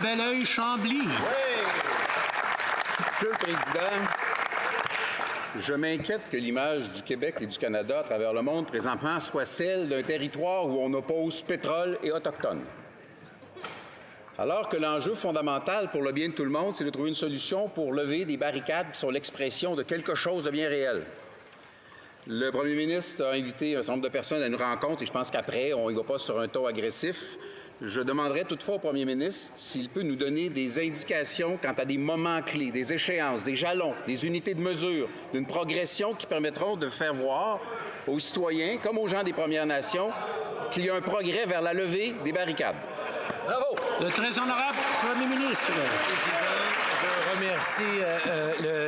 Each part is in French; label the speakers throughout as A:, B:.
A: Belleuil-Chambly.
B: Oui. Monsieur le Président, je m'inquiète que l'image du Québec et du Canada à travers le monde présentement soit celle d'un territoire où on oppose pétrole et autochtones. Alors que l'enjeu fondamental pour le bien de tout le monde, c'est de trouver une solution pour lever des barricades qui sont l'expression de quelque chose de bien réel. Le premier ministre a invité un certain nombre de personnes à une rencontre et je pense qu'après, on ne va pas sur un ton agressif. Je demanderai toutefois au premier ministre s'il peut nous donner des indications quant à des moments clés, des échéances, des jalons, des unités de mesure, d'une progression qui permettront de faire voir aux citoyens, comme aux gens des Premières Nations, qu'il y a un progrès vers la levée des barricades.
A: Bravo! Le très honorable premier ministre.
C: Je remercie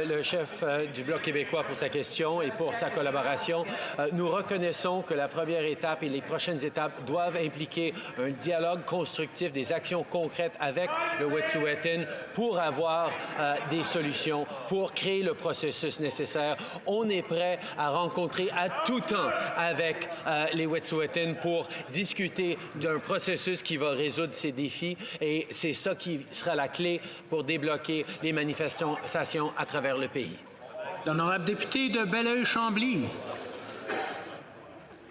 C: le chef du Bloc québécois pour sa question et pour sa collaboration. Nous reconnaissons que la première étape et les prochaines étapes doivent impliquer un dialogue constructif, des actions concrètes avec le Wet'suwet'en pour avoir des solutions, pour créer le processus nécessaire. On est prêt à rencontrer à tout temps avec les Wet'suwet'en pour discuter d'un processus qui va résoudre ces défis et c'est ça qui sera la clé pour débloquer les manifestations à travers le pays.
A: L'honorable député de Belleuil-Chambly.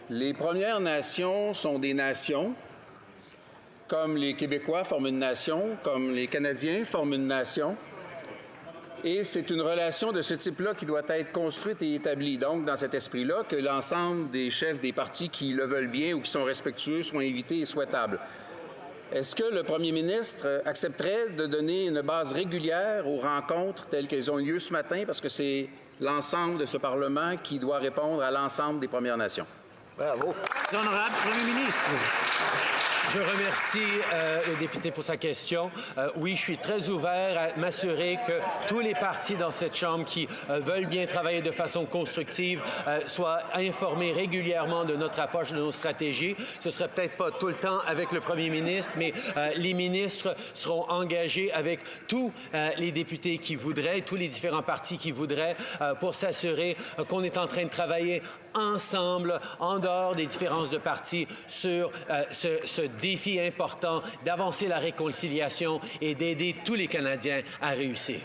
B: Les Premières Nations sont des nations, comme les Québécois forment une nation, comme les Canadiens forment une nation. Et c'est une relation de ce type-là qui doit être construite et établie. Donc, dans cet esprit-là, que l'ensemble des chefs des partis qui le veulent bien ou qui sont respectueux soient invités et souhaitables. Est-ce que le premier ministre accepterait de donner une base régulière aux rencontres telles qu'elles ont lieu ce matin, parce que c'est l'ensemble de ce Parlement qui doit répondre à l'ensemble des Premières Nations?
C: Bravo.
A: L'honorable premier ministre.
C: Je remercie le député pour sa question. Oui, je suis très ouvert à m'assurer que tous les partis dans cette Chambre qui veulent bien travailler de façon constructive soient informés régulièrement de notre approche, de nos stratégies. Ce serait peut-être pas tout le temps avec le premier ministre, mais les ministres seront engagés avec tous les députés qui voudraient, tous les différents partis qui voudraient, pour s'assurer qu'on est en train de travailler ensemble, en dehors des différences de partis, sur ce défi important d'avancer la réconciliation et d'aider tous les Canadiens à réussir.